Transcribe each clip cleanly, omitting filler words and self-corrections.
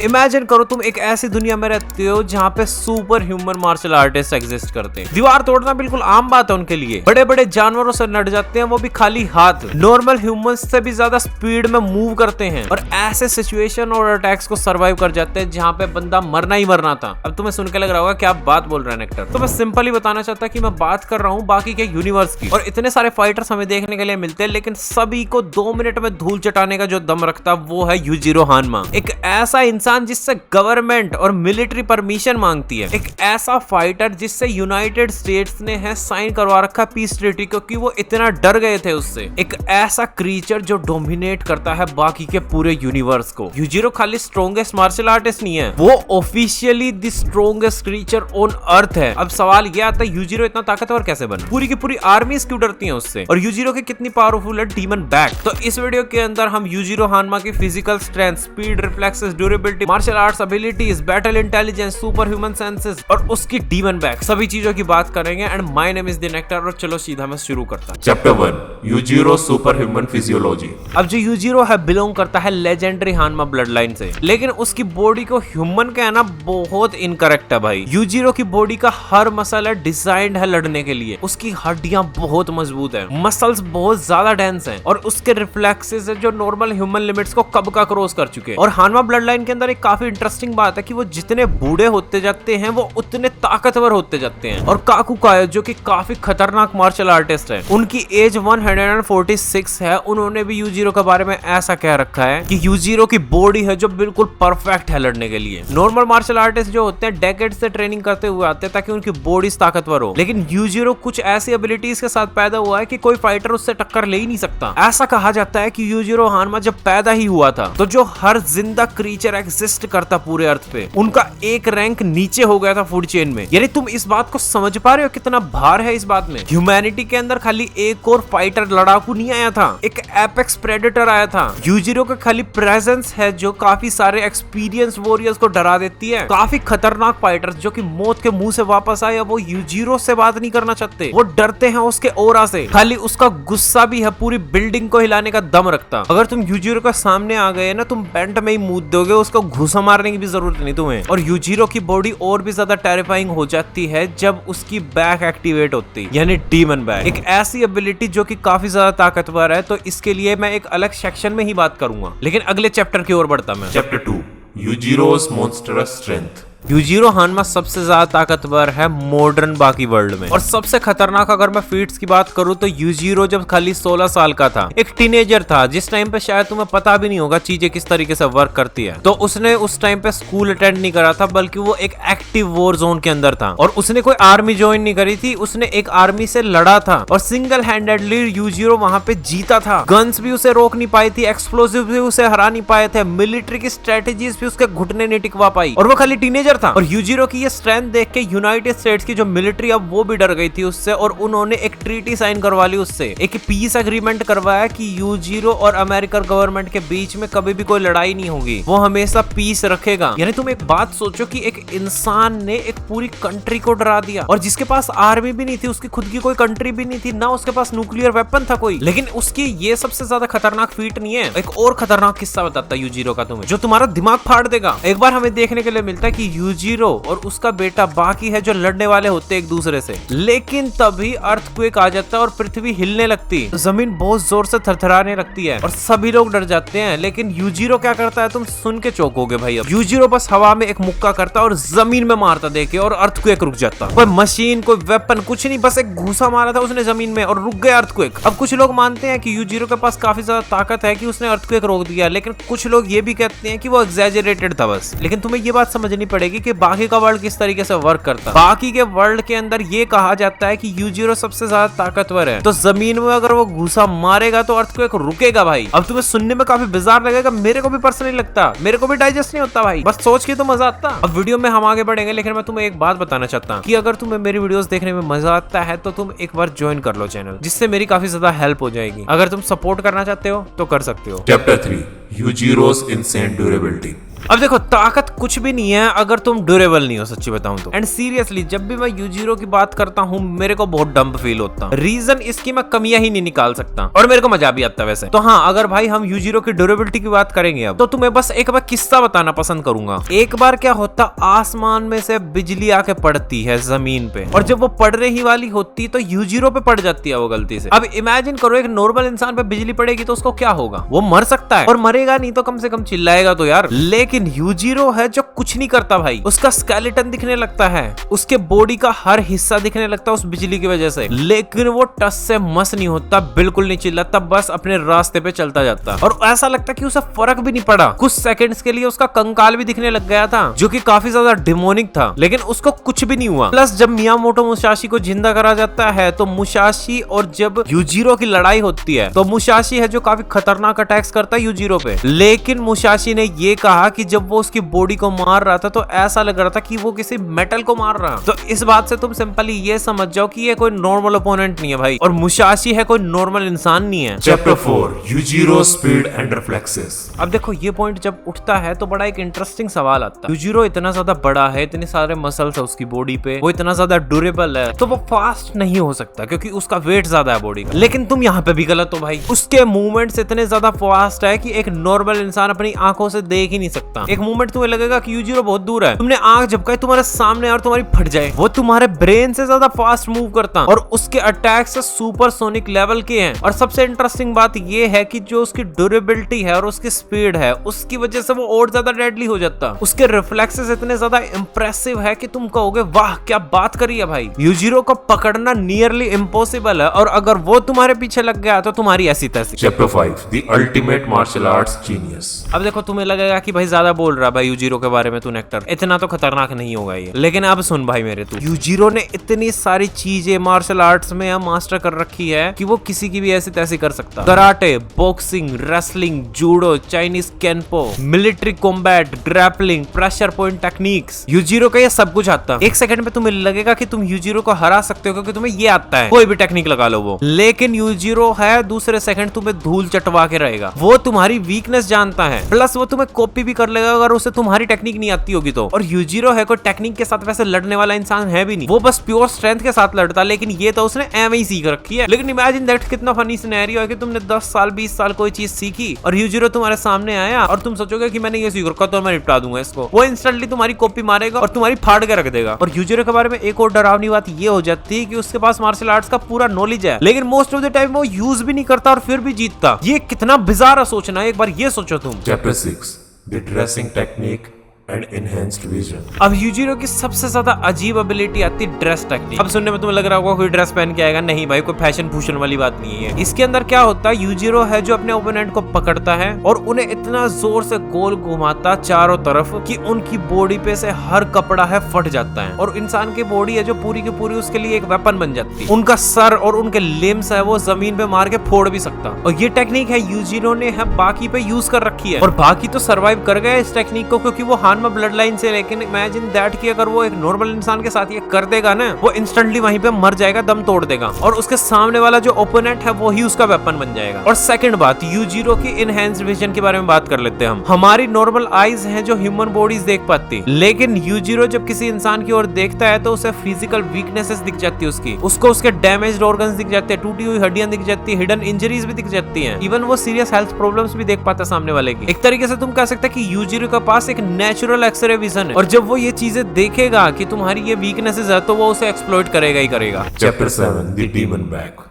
Imagine करो तुम एक ऐसी दुनिया में रहते हो जहाँ पे super human martial artist exist करते हैं। दीवार तोड़ना बिल्कुल आम बात है उनके लिए। बड़े बड़े जानवरों से लड़ जाते हैं, वो भी खाली हाथ। नॉर्मल ह्यूमंस से भी ज्यादा स्पीड में मूव करते हैं और ऐसे सिचुएशन और अटैक्स को सर्वाइव कर जाते हैं जहाँ पे बंदा मरना ही मरना था। अब तुम्हें सुन के लग रहा होगा क्या बात बोल रहे हैं नेक्टर। तो मैं सिंपली बताना चाहता कि मैं बात कर रहा हूँ बाकी के यूनिवर्स की। और इतने सारे फाइटर्स हमें देखने के लिए मिलते हैं, लेकिन सभी को 2 मिनट में धूल चटाने का जो दम रखता वो है यूजिरो हानमा। एक ऐसा इंसान जिससे गवर्नमेंट और मिलिट्री परमिशन मांगती है। एक ऐसा फाइटर जिससे यूनाइटेड स्टेट्स ने है साइन करवा रखा पीस ट्रीटी, क्योंकि वो इतना डर गए थे उससे। एक ऐसा क्रीचर जो डोमिनेट करता है बाकी के पूरे यूनिवर्स को। यूजिरो खाली स्ट्रॉन्गेस्ट मार्शल आर्टिस्ट नहीं है, वो officially the strongest creature on earth है। अब सवाल ये आता है यूजिरो इतना ताकतवर कैसे बना? पूरी की पूरी आर्मीज क्यों डरती हैं उससे? और यूजिरो की कितनी पावरफुल है डीमन बैक? तो इस वीडियो के अंदर हम यूजिरो हानमा की physical strength, speed, reflexes, durability, martial arts abilities, battle intelligence, super human senses और उसकी डीमन बैक, सभी चीजों की बात करेंगे। And my name is the Nectar. और चलो सीधा मैं शुरू करता हूं। Chapter 1 Yujiro super human physiology. अब जो यूजिरो है बिलोंग करता है लेजेंडरी हानमा ब्लड लाइन से, लेकिन उसकी बॉडी को ह्यूमन कहना बहुत इनकरेक्ट है भाई। यूजिरो की बॉडी का हर मसल है डिजाइंड है लड़ने के लिए। उसकी हड्डियां बहुत मजबूत है, मसल्स बहुत ज्यादा डेंस हैं और उसके रिफ्लेक्सेस है जो नॉर्मल ह्यूमन लिमिट्स को कब का क्रॉस कर चुके हैं। और हानमा ब्लड लाइन के अंदर एक काफी इंटरेस्टिंग बात है कि वो जितने बूढ़े होते जाते हैं वो उतने ताकतवर होते जाते हैं। और काकू कायो जो कि काफी खतरनाक मार्शल आर्टिस्ट है, उनकी एज 146 है। उन्होंने भी यूजिरो के बारे में ऐसा कह रखा है कि यूजिरो की बॉडी है जो बिल्कुल परफेक्ट है लड़ने के लिए। नॉर्मल मार्शल आर्टिस्ट जो होते हैं डेकेड से ट्रेनिंग करते हुए आते हैं ताकि उनकी बॉडी ताकतवर हो, लेकिन यूजिरो कुछ ऐसी एबिलिटीज के साथ पैदा हुआ है कि कोई फाइटर उससे टक्कर ले ही नहीं सकता। ऐसा कहा जाता है कि यूजिरो हानमा जब पैदा ही हुआ था तो जो हर जिंदा क्रीचर एग्जिस्ट करता पूरे अर्थ पे, उनका एक रैंक नीचे हो गया था फूड चेन में। यानी तुम इस बात को समझ पा रहे हो कितना भार है इस बात में। ह्यूमैनिटी के अंदर खाली एक और फाइटर लड़ाकू नहीं आया था, एक एपेक्स प्रेडेटर आया था। यूजिरो का खाली प्रेजेंस है जो काफी सारे एक्सपीरियंस वॉरियर्स को डरा देती है। काफी खतरनाक फाइटर्स जो कि मौत के मुंह से वापस आए, वो यूजिरो से बात नहीं करना चाहते, वो डरते हैं उसके ऑरा से। खाली उसका गुस्सा भी है पूरी बिल्डिंग को हिलाने का दम रखता। अगर तुम यूजिरो के सामने आ गए ना, तुम पेंट में ही मूत दोगे, उसको घुसा मारने की भी जरूरत नहीं तुम्हें। और यूजिरो की बॉडी और भी ज्यादा टेरिफाइंग हो जाती है जब उसकी बैक एक्टिवेट होती है, यानी डीमन बैक। एक ऐसी एबिलिटी जो कि काफी ज्यादा ताकतवर है, तो इसके लिए मैं एक अलग सेक्शन में ही बात करूंगा। लेकिन अगले चैप्टर की ओर बढ़ता मैं। Chapter 2 Yujiro's monstrous strength. Yujiro Hanma सबसे ज्यादा ताकतवर है मॉडर्न बाकी वर्ल्ड में। और सबसे खतरनाक अगर मैं फीट्स की बात करूं तो यूजिरो जब खाली 16 साल का था, एक टीनेजर था, जिस टाइम पे शायद तुम्हें पता भी नहीं होगा चीजें किस तरीके से वर्क करती है। तो उसने उस टाइम पे स्कूल अटेंड नहीं करा था, बल्कि वो एक एक्टिव वॉर जोन के अंदर था। और उसने कोई आर्मी ज्वाइन नहीं करी थी, उसने एक आर्मी से लड़ा था और सिंगल हैंडेडली यूजिरो वहां पे जीता था। गन्स भी उसे रोक नहीं पाई थी, एक्सप्लोसिव भी उसे हरा नहीं पाए थे, मिलिट्री की स्ट्रेटेजीज भी उसके घुटने नहीं टिकवा पाई, और वो खाली टीनेजर था। और यूजिरो की ये स्ट्रेंथ देख के यूनाइटेड स्टेट्स की जो मिलिट्री अब वो भी डर गई थी उससे, और उन्होंने एक ट्रीटी साइन करवा ली उससे, एक पीस एग्रीमेंट करवाया कि यूजिरो और अमेरिकन गवर्नमेंट के बीच में कभी भी कोई लड़ाई नहीं होगी, वो हमेशा पीस रखेगा। यानी तुम एक बात सोचो कि एक इंसान ने एक पूरी कंट्री को डरा दिया, और जिसके पास आर्मी भी नहीं थी, उसकी खुद की कोई कंट्री भी नहीं थी, ना उसके पास न्यूक्लियर वेपन था कोई, लेकिन उसकी ये सबसे ज्यादा खतरनाक फीट नहीं है। एक और खतरनाक किस्सा बताता यूजिरो का तुम्हें, जो तुम्हारा दिमाग फाड़ देगा। एक बार हमें देखने के लिए मिलता है कि यूजिरो और उसका बेटा बाकी है जो लड़ने वाले होते एक दूसरे से, लेकिन तभी अर्थक्वेक आ जाता है और पृथ्वी हिलने लगती, जमीन बहुत जोर से थरथराने लगती है और सभी लोग डर जाते हैं। लेकिन यूजिरो क्या करता है, तुम सुन के चौंकोगे भाई। अब यूजिरो बस हवा में एक मुक्का करता और जमीन में मारता देखे, और अर्थक्वेक रुक जाता। कोई मशीन, कोई वेपन, कुछ नहीं, बस एक घूसा मारा था उसने जमीन में और रुक गया अर्थक्वेक। अब कुछ लोग मानते हैं कि यूजिरो के पास काफी ज्यादा ताकत है कि उसने अर्थक्वेक रोक दिया, लेकिन कुछ लोग ये भी कहते हैं कि वो एग्जैजरेटेड था बस। लेकिन तुम्हें ये बात समझनी पड़ेगी कि बाकी का वर्ल्ड किस तरीके से वर्क करता है। बाकी के वर्ल्ड के अंदर ये कहा जाता है कि यूजिरो सबसे ज्यादा ताकतवर है, तो जमीन में अगर वो घुसा मारेगा तो अर्थक्वेक रुकेगा भाई। अब तुम्हें सुनने में काफी बिजार लगेगा, मेरे को भी पर्सनली लगता, मेरे को भी डाइजेस्ट नहीं होता भाई, बस सोच के तो मजा आता। अब वीडियो में हम आगे बढ़ेंगे, लेकिन मैं तुम्हें एक बात बताना चाहता हूँ कि अगर तुम्हें मेरी वीडियोस देखने में मजा आता है तो तुम एक बार ज्वाइन कर लो चैनल, जिससे मेरी काफी ज्यादा हेल्प हो जाएगी। अगर तुम सपोर्ट करना चाहते हो तो कर सकते हो। Chapter 3 Yujiro's insane durability. अब देखो ताकत कुछ भी नहीं है अगर तुम ड्यूरेबल नहीं हो, सच्ची बताऊं तो। एंड सीरियसली जब भी मैं यूजीरो की बात करता हूँ मेरे को बहुत डम्प फील होता है। रीजन इसकी मैं कमियां ही नहीं निकाल सकता और मेरे को मजा भी आता वैसे तो। हाँ, अगर भाई हम यूजीरो की ड्यूरेबिलिटी की बात करेंगे अब तो तुम्हें बस एक बार किस्सा बताना पसंद करूंगा। एक बार क्या होता, आसमान में से बिजली आके पड़ती है जमीन पे और जब वो पड़ने ही वाली होती तो यूजीरो पे पड़ जाती है वो गलती से। अब इमेजिन करो एक नॉर्मल इंसान पे बिजली पड़ेगी तो उसको क्या होगा, वो मर सकता है और मरेगा नहीं तो कम से कम चिल्लाएगा तो यार। लेकिन यूजीरो है जो कुछ नहीं करता भाई, उसका स्केलेटन दिखने लगता है, उसके बॉडी का हर हिस्सा दिखने लगता है उस बिजली की वजह से, लेकिन वो टस से मस नहीं होता, बिल्कुल नहीं चिल्लाता, बस अपने रास्ते पे चलता जाता और ऐसा लगता कि उसे फर्क भी नहीं पड़ा। कुछ सेकंड्स के लिए उसका कंकाल भी दिखने लग गया था जो कि काफी ज्यादा डिमोनिक था, लेकिन उसको कुछ भी नहीं हुआ। प्लस जब मियामोटो मुसाशी को जिंदा करा जाता है तो मुसाशी और जब यूजीरो की लड़ाई होती है तो मुसाशी है जो काफी खतरनाक अटैक्स करता है यूजीरो पे, लेकिन मुसाशी ने ये कहा कि जब वो उसकी बॉडी को मार रहा था तो ऐसा लग रहा था कि वो किसी मेटल को मार रहा। तो इस बात से तुम सिंपली ये समझ जाओ कि ये कोई नॉर्मल ओपोनेंट नहीं है भाई और मुसाशी है कोई नॉर्मल इंसान नहीं है। Chapter 4 Yujiro speed and reflexes. अब देखो ये पॉइंट जब उठता है तो बड़ा एक इंटरेस्टिंग सवाल आता है। यूजीरो इतना ज्यादा बड़ा है, इतने सारे मसल्स है उसकी बॉडी पे, वो इतना ज्यादा ड्यूरेबल है तो वो फास्ट नहीं हो सकता क्योंकि उसका वेट ज्यादा है बॉडी का। लेकिन तुम यहाँ पे भी गलत हो भाई, उसके मूवमेंट्स इतने ज्यादा फास्ट है कि एक नॉर्मल इंसान अपनी आंखों से देख ही नहीं सकता। एक मूवमेंट तुम्हें लगेगा कि यूजीरो बहुत दूर है, तुमने आंख झपकाई तुम्हारे सामने और तुम्हारी फट जाए, वो तुम्हारे ब्रेन से ज्यादा फास्ट मूव करता और उसके अटैक्स सुपरसोनिक लेवल के हैं। और सबसे इंटरेस्टिंग बात ये है कि जो उसकी ड्यूरेबिलिटी है और उसकी स्पीड है उसकी वजह से वो और ज्यादा डेडली हो जाता। उसके रिफ्लेक्सेस इतने ज्यादा इंप्रेसिव है कि तुम कहोगे वाह क्या बात करी है भाई, यूजीरो को पकड़ना नियरली इम्पॉसिबल है और अगर वो तुम्हारे पीछे लग गया तो तुम्हारी ऐसी तैसी। Chapter 5 the ultimate martial arts genius. अब देखो तुम्हें लगेगा कि भाई ज्यादा बोल रहा भाई यूजीरो के बारे में तू नेक्टर, इतना तो खतरनाक नहीं होगा ये। लेकिन अब सुन भाई मेरे, तू यूजीरो ने इतनी सारी चीजें मार्शल आर्ट्स में मास्टर कर रखी है कि वो किसी की भी ऐसी तैसी कर सकता। Karate, boxing, wrestling, judo, Chinese kenpo, military combat, grappling, pressure point techniques, Yujiro का ये सब कुछ आता है। एक सेकंड में तुम्हें लगेगा कि तुम यूजीरो को हरा सकते हो क्योंकि तुम्हें ये आता है, कोई भी टेक्निक लगा लो वो। लेकिन यूजीरो है दूसरे सेकंड तुम्हें धूल चटवा के रहेगा, वो तुम्हारी वीकनेस जानता है, प्लस वो तुम्हें कॉपी भी कर लेगा अगर उसे तुम्हारी टेक्निक नहीं आती होगी तो। और यूजीरो है कोई टेक्निक के साथ वैसे लड़ने वाला इंसान है भी नहीं, वो बस प्योर स्ट्रेंथ के साथ लड़ता, लेकिन ये तो उसने एम ही सीख रखी है। लेकिन इमेजिन दैट कितना फनी सिनेरियो है कि तुमने 10 साल 20 साल कोई चीज सीखी और यूजीरो तुम्हारे सामने आया और तुम सोचोगे कि मैंने ये सीख रखा तो मैं निपटा दूंगा इसको, वो इंस्टेंटली तुम्हारी कॉपी मारेगा और तुम्हारी फाड़ के रख देगा। और यूजीरो के बारे में एक और डरावनी बात ये हो जाती है कि उसके पास मार्शल आर्ट्स का पूरा नॉलेज है लेकिन मोस्ट ऑफ द टाइम वो यूज भी नहीं करता और फिर भी जीतता। ये कितना बिजार है सोचना, एक बार ये सोचो तुम। Chapter 6 the dressing technique and enhanced vision. अब यूजीरो की सबसे ज्यादा अजीब एबिलिटी आती है ड्रेस टेक्निक। अब सुनने में तुम्हें लग रहा होगा कोई ड्रेस पहन के आएगा, नहीं भाई कोई फैशन फूशन वाली बात नहीं है। इसके अंदर क्या होता है, यूजीरो है जो अपने ओपोनेंट को पकड़ता है और उन्हें इतना जोर से गोल घुमाता चारों तरफ कि उनकी बॉडी पे से हर कपड़ा है फट जाता है और इंसान की बॉडी है जो पूरी की पूरी उसके लिए एक वेपन बन जाती है। उनका सर और उनके लिम्स है वो जमीन पे मार के फोड़ भी सकता। और ये टेक्निक है यूजीरो ने है बाकी पे यूज कर रखी है और बाकी तो सर्वाइव कर गए इस टेक्निक को क्योंकि वो हान में ब्लड लाइन से। लेकिन इमेजिन दैट कि अगर वो एक नॉर्मल इंसान के साथ ये कर देगा ना, वो इंस्टेंटली वहीं पे मर जाएगा, दम तोड़ देगा और उसके सामने वाला जो ओपोनेंट है वो ही उसका वेपन बन जाएगा। और सेकंड बात, यूजीरो की इनहैंस्ड विजन के बारे में बात कर लेते हैं हम। हमारी नॉर्मल आईज हैं जो ह्यूमन बॉडीज देख पाती, लेकिन यूजीरो जब किसी इंसान की ओर देखता है तो उसे फिजिकल वीकनेसेस दिख जाती है उसको उसके डैमेज्ड ऑर्गन्स दिख जाते हैं, टूटी हुई हड्डियां दिख जाती है, हिडन इंजरीज भी दिख जाती हैं, इवन वो सीरियस हेल्थ प्रॉब्लम्स भी देख पाता है सामने वाले की। एक तरीके से तुम कह सकते हैं कि यूजीरो के पास एक नेचुरल एक्सरे विजन है और जब वो ये चीजें देखेगा कि तुम्हारी ये वीकनेसेस है तो वो उसे एक्सप्लॉइट करेगा ही करेगा। Chapter 7 the demon back.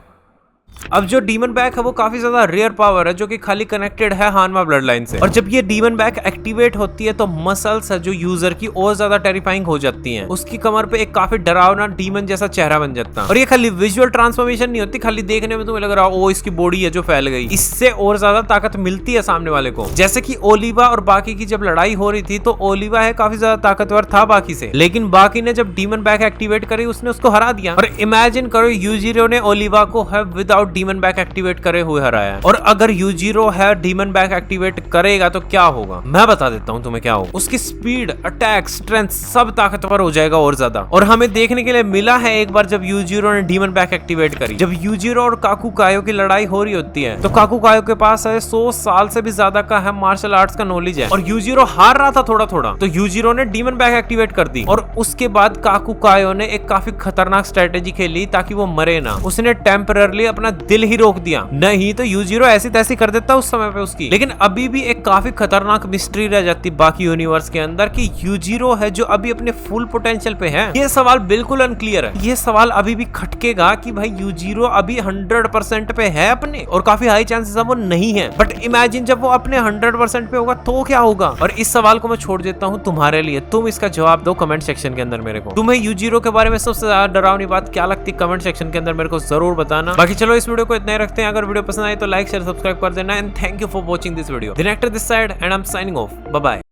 अब जो डीमन बैक है वो काफी ज्यादा रेयर पावर है जो कि खाली कनेक्टेड है हानमा ब्लड लाइन से। और जब ये डीमन बैक एक्टिवेट होती है तो मसल्स है जो यूजर की और ज्यादा टेरिफाइंग हो जाती हैं। उसकी कमर पे एक काफी डरावना डीमन जैसा चेहरा बन जाता है और ये खाली विजुअल ट्रांसफॉर्मेशन नहीं होती, खाली देखने में तुम्हें लग रहा हो ओ इसकी बॉडी है जो फैल गई, इससे और ज्यादा ताकत मिलती है सामने वाले को। जैसे कि ओलिवा और बाकी की जब लड़ाई हो रही थी तो ओलिवा है काफी ज्यादा ताकतवर था बाकी से, लेकिन बाकी ने जब डीमन बैक एक्टिवेट करी उसने उसको हरा दिया। और इमेजिन करो यूजीरो ने ओलिवा को है without without demon back activate करे हुए हराया है। और अगर यूजीरो है डीमन बैक एक्टिवेट करेगा तो क्या होगा, मैं बता देता हूँ तुम्हें क्या होगा। उसकी स्पीड, अटैक, स्ट्रेंथ सब ताकतवर हो जाएगा और ज्यादा। और हमें देखने के लिए मिला है एक बार जब यूजीरो ने डीमन बैक एक्टिवेट करी, जब यूजीरो और काकू कायो की लड़ाई हो रही होती है तो काकू कायो के पास है 100 साल से भी ज्यादा का है मार्शल आर्ट्स का नॉलेज है, और यूजीरो हार रहा था थोड़ा थोड़ा, तो यूजीरो ने डीमन बैक एक्टिवेट कर दी। और उसके बाद काकू कायो ने एक काफी खतरनाक स्ट्रेटेजी खेली ताकि वो मरे ना। उसने टेम्पररली अपना दिल ही रोक दिया, नहीं तो यूजीरो ऐसी तैसी कर देता उस समय पे उसकी। लेकिन अभी भी एक काफी खतरनाक मिस्ट्री रह जाती बाकी यूनिवर्स के अंदर कि यूजीरो है जो अभी अपने फुल पोटेंशियल पे है। ये सवाल बिल्कुल अनक्लियर है। ये सवाल अभी भी खटकेगा कि भाई यूजीरो अभी 100% पे है अपने, और काफी हाई चांसेस है वो नहीं है। बट इमेजिन जब वो अपने 100% पे होगा तो क्या होगा। और इस सवाल को मैं छोड़ देता हूँ तुम्हारे लिए, तुम इसका जवाब दो कमेंट सेक्शन के अंदर मेरे को। तुम्हें यूजीरो के बारे में सबसे ज्यादा डरावनी बात क्या लगती है कमेंट सेक्शन के अंदर मेरे को जरूर बताना। बाकी चलो इस वीडियो को इतना ही रखते हैं। अगर वीडियो पसंद आई तो लाइक शेयर सब्सक्राइब कर देना। And thank you for watching this video. This side and I am signing off. Bye bye.